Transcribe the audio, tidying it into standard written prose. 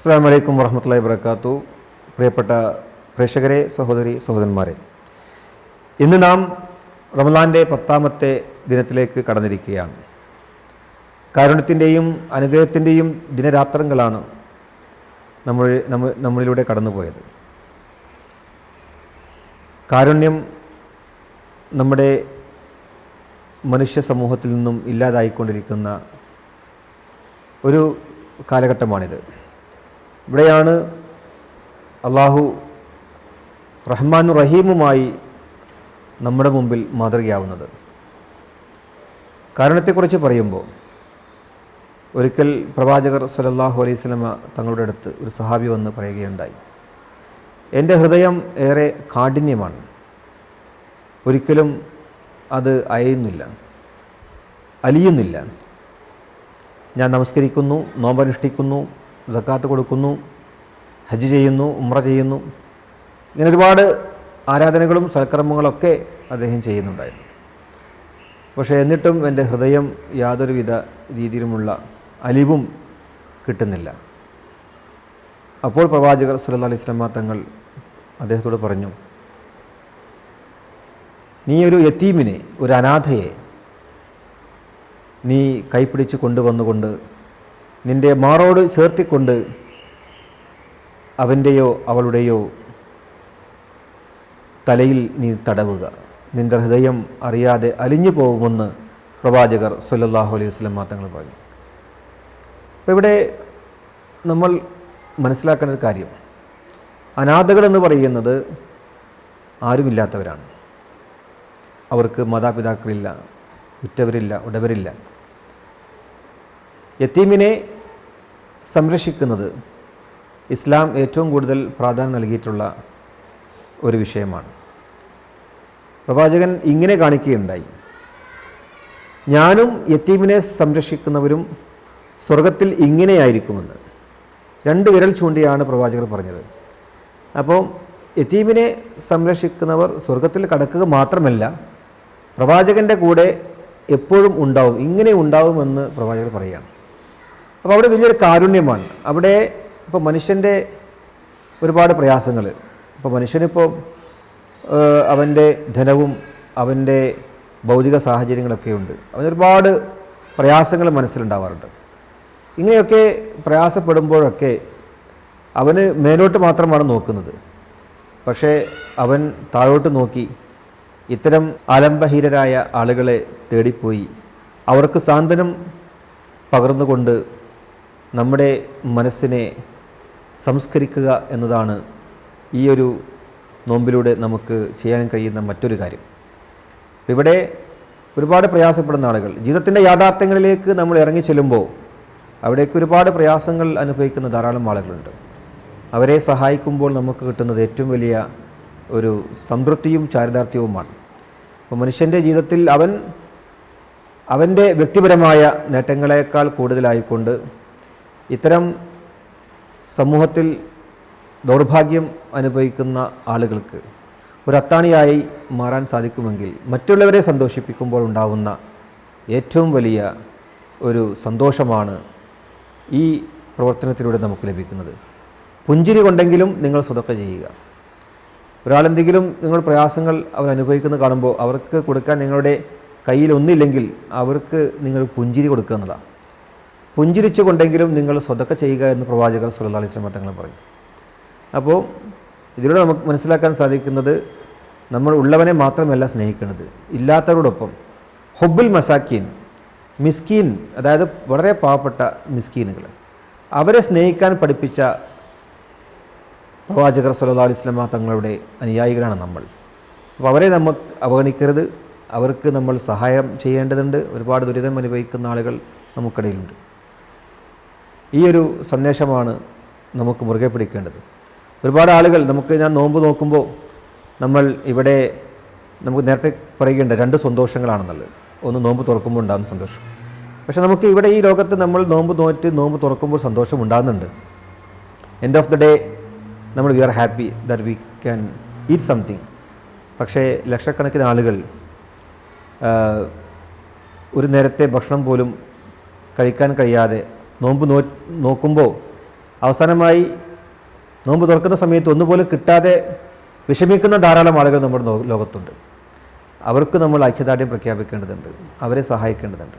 അസ്സലാമു അലൈക്കും വറഹ്മത്തുള്ളാഹി വബറകാതുഹു. പ്രിയപ്പെട്ട പ്രേക്ഷകരെ, സഹോദരി സഹോദരന്മാരെ, ഇന്ന് നാം റമളാൻ്റെ 10ാമത്തെ ദിനത്തിലേക്ക് കടന്നിരിക്കുകയാണ്. കാരുണ്യത്തിൻ്റെയും അനുഗ്രഹത്തിൻ്റെയും ദിനരാത്രങ്ങളാണ് നമ്മളിലൂടെ കടന്നുപോയത്. കാരുണ്യം നമ്മുടെ മനുഷ്യ സമൂഹത്തിൽ നിന്നും ഇല്ലാതായിക്കൊണ്ടിരിക്കുന്ന ഒരു കാലഘട്ടമാണിത്. ഇവിടെയാണ് അള്ളാഹു റഹ്മാനും റഹീമുമായി നമ്മുടെ മുമ്പിൽ മാതൃകയാവുന്നത്. കാരുണ്യത്തെക്കുറിച്ച് പറയുമ്പോൾ ഒരിക്കൽ പ്രവാചകർ സ്വല്ലല്ലാഹു അലൈഹി വസല്ലമ തങ്ങളുടെ അടുത്ത് ഒരു സഹാബി വന്ന് പറയുകയുണ്ടായി, എൻ്റെ ഹൃദയം ഏറെ കാഠിന്യമാണ്, ഒരിക്കലും അത് അലിയുന്നില്ല. ഞാൻ നമസ്കരിക്കുന്നു, നോമ്പനുഷ്ഠിക്കുന്നു, സക്കാത്ത് കൊടുക്കുന്നു, ഹജ്ജ് ചെയ്യുന്നു, ഉംറ ചെയ്യുന്നു, ഇങ്ങനെ ഒരുപാട് ആരാധനകളും സൽക്കർമ്മങ്ങളൊക്കെ അദ്ദേഹം ചെയ്യുന്നുണ്ടായിരുന്നു. പക്ഷേ എന്നിട്ടും എൻ്റെ ഹൃദയം യാതൊരുവിധ രീതിയിലുമുള്ള അലിവും കിട്ടുന്നില്ല. അപ്പോൾ പ്രവാചകർ സല്ലല്ലാഹു അലൈഹി വസല്ലമ തങ്ങൾ അദ്ദേഹത്തോട് പറഞ്ഞു, നീ ഒരു യതീമിനെ, ഒരു അനാഥയെ നീ കൈപ്പിടിച്ച് കൊണ്ടുവന്നുകൊണ്ട് നിൻ്റെ മാറോട് ചേർത്തിക്കൊണ്ട് അവൻ്റെയോ അവളുടെയോ തലയിൽ നീ തടവുക, നിൻ്റെ ഹൃദയം അറിയാതെ അലിഞ്ഞു പോകുമെന്ന് പ്രവാചകർ സ്വല്ലല്ലാഹു അലൈഹി വസല്ലമ തങ്ങൾ പറഞ്ഞു. അപ്പോൾ ഇവിടെ നമ്മൾ മനസ്സിലാക്കേണ്ട ഒരു കാര്യം, അനാഥകളെന്ന് പറയുന്നത് ആരുമില്ലാത്തവരാണ്. അവർക്ക് മാതാപിതാക്കളില്ല, ഉറ്റവരില്ല, ഉടവരില്ല. യതീമിനെ സംരക്ഷിക്കുന്നത് ഇസ്ലാം ഏറ്റവും കൂടുതൽ പ്രാധാന്യം നൽകിയിട്ടുള്ള ഒരു വിഷയമാണ്. പ്രവാചകൻ ഇങ്ങനെ കാണിക്കുകയുണ്ടായി, ഞാനും യതീമിനെ സംരക്ഷിക്കുന്നവരും സ്വർഗത്തിൽ ഇങ്ങനെയായിരിക്കുമെന്ന്. 2 വിരൽ ചൂണ്ടിയാണ് പ്രവാചകർ പറഞ്ഞത്. അപ്പോൾ യതീമിനെ സംരക്ഷിക്കുന്നവർ സ്വർഗത്തിൽ കടക്കുക മാത്രമല്ല, പ്രവാചകൻ്റെ കൂടെ എപ്പോഴും ഉണ്ടാവും, ഇങ്ങനെ ഉണ്ടാവുമെന്ന് പ്രവാചകർ പറയുകയാണ്. അപ്പോൾ അവിടെ വലിയൊരു കാരുണ്യമാണ്. അവിടെ ഇപ്പോൾ മനുഷ്യൻ്റെ ഒരുപാട് പ്രയാസങ്ങൾ, ഇപ്പോൾ മനുഷ്യനിപ്പോൾ അവൻ്റെ ധനവും അവൻ്റെ ഭൗതിക സാഹചര്യങ്ങളൊക്കെ ഉണ്ട്, അവനൊരുപാട് പ്രയാസങ്ങൾ മനസ്സിലുണ്ടാവാറുണ്ട്. ഇങ്ങനെയൊക്കെ പ്രയാസപ്പെടുമ്പോഴൊക്കെ അവന് മേലോട്ട് മാത്രമാണ് നോക്കുന്നത്. പക്ഷേ അവൻ താഴോട്ട് നോക്കി ഇത്തരം ആലംബഹീനരായ ആളുകളെ തേടിപ്പോയി അവർക്ക് സാന്ത്വനം പകർന്നുകൊണ്ട് നമ്മുടെ മനസ്സിനെ സംസ്കരിക്കുക എന്നതാണ് ഈ ഒരു നോമ്പിലൂടെ നമുക്ക് ചെയ്യാൻ കഴിയുന്ന മറ്റൊരു കാര്യം. ഇവിടെ ഒരുപാട് പ്രയാസപ്പെടുന്ന ആളുകൾ, ജീവിതത്തിൻ്റെ യാഥാർത്ഥ്യങ്ങളിലേക്ക് നമ്മൾ ഇറങ്ങി ചെല്ലുമ്പോൾ അവിടേക്ക് ഒരുപാട് പ്രയാസങ്ങൾ അനുഭവിക്കുന്ന ധാരാളം ആളുകളുണ്ട്. അവരെ സഹായിക്കുമ്പോൾ നമുക്ക് കിട്ടുന്നത് ഏറ്റവും വലിയ ഒരു സംതൃപ്തിയും ചാരിതാർത്ഥ്യവുമാണ്. അപ്പോൾ മനുഷ്യൻ്റെ ജീവിതത്തിൽ അവൻ്റെ വ്യക്തിപരമായ നേട്ടങ്ങളെക്കാൾ കൂടുതലായിക്കൊണ്ട് ഇത്തരം സമൂഹത്തിൽ ദൗർഭാഗ്യം അനുഭവിക്കുന്ന ആളുകൾക്ക് ഒരു അത്താണിയായി മാറാൻ സാധിക്കുമെങ്കിൽ മറ്റുള്ളവരെ സന്തോഷിപ്പിക്കുമ്പോൾ ഉണ്ടാവുന്ന ഏറ്റവും വലിയ ഒരു സന്തോഷമാണ് ഈ പ്രവർത്തനത്തിലൂടെ നമുക്ക് ലഭിക്കുന്നത്. പുഞ്ചിരി കൊണ്ടെങ്കിലും നിങ്ങൾ സ്വതക്ക ചെയ്യുക. ഒരാളെന്തെങ്കിലും നിങ്ങൾ പ്രയാസങ്ങൾ അവർ അനുഭവിക്കുന്നത് കാണുമ്പോൾ അവർക്ക് കൊടുക്കാൻ നിങ്ങളുടെ കയ്യിൽ ഒന്നില്ലെങ്കിൽ അവർക്ക് നിങ്ങൾ പുഞ്ചിരി കൊടുക്കുക എന്നതാണ്. പുഞ്ചിരിച്ചു കൊണ്ടെങ്കിലും നിങ്ങൾ സ്വതക്ക ചെയ്യുക എന്ന് പ്രവാചകർ സല്ലല്ലാഹു അലൈഹി വസല്ലമ തങ്ങൾ പറഞ്ഞു. അപ്പോൾ ഇതിലൂടെ നമുക്ക് മനസ്സിലാക്കാൻ സാധിക്കുന്നത്, നമ്മൾ ഉള്ളവനെ മാത്രമല്ല സ്നേഹിക്കുന്നത്, ഇല്ലാത്തവരോടൊപ്പം ഹുബ്ബുൽ മസാക്കീൻ, മിസ്കീൻ, അതായത് വളരെ പാവപ്പെട്ട മിസ്കീനുകൾ, അവരെ സ്നേഹിക്കാൻ പഠിപ്പിച്ച പ്രവാചകർ സല്ലല്ലാഹു അലൈഹി വസല്ലമ തങ്ങളുടെ അനുയായികളാണ് നമ്മൾ. അപ്പോൾ അവരെ നമുക്ക് അവഗണിക്കരുത്, അവർക്ക് നമ്മൾ സഹായം ചെയ്യേണ്ടതുണ്ട്. ഒരുപാട് ദുരിതം അനുഭവിക്കുന്ന ആളുകൾ നമുക്കിടയിലുണ്ട്. ഈ ഒരു സന്ദേശമാണ് നമുക്ക് മുറുകെ പിടിക്കേണ്ടത്. ഒരുപാട് ആളുകൾ ഞാൻ നോമ്പ് നോക്കുമ്പോൾ ഇവിടെ നമുക്ക് നേരത്തെ പറയുകയുണ്ട് 2 സന്തോഷങ്ങളാണെന്നുള്ളത്. ഒന്ന് നോമ്പ് തുറക്കുമ്പോൾ ഉണ്ടാകുന്ന സന്തോഷം. പക്ഷേ നമുക്ക് ഇവിടെ ഈ ലോകത്ത് നമ്മൾ നോമ്പ് തുറക്കുമ്പോൾ സന്തോഷം ഉണ്ടാകുന്നുണ്ട്. End of the day we are happy that we can eat something. പക്ഷേ ലക്ഷക്കണക്കിന് ആളുകൾ ഒരു നേരത്തെ ഭക്ഷണം പോലും കഴിക്കാൻ കഴിയാതെ നോക്കുമ്പോൾ അവസാനമായി നോമ്പ് തുറക്കുന്ന സമയത്ത് ഒന്നുപോലും കിട്ടാതെ വിഷമിക്കുന്ന ധാരാളം ആളുകൾ നമ്മുടെ ലോകത്തുണ്ട്. അവർക്ക് നമ്മൾ ഐക്യദാർഢ്യം പ്രഖ്യാപിക്കേണ്ടതുണ്ട്, അവരെ സഹായിക്കേണ്ടതുണ്ട്.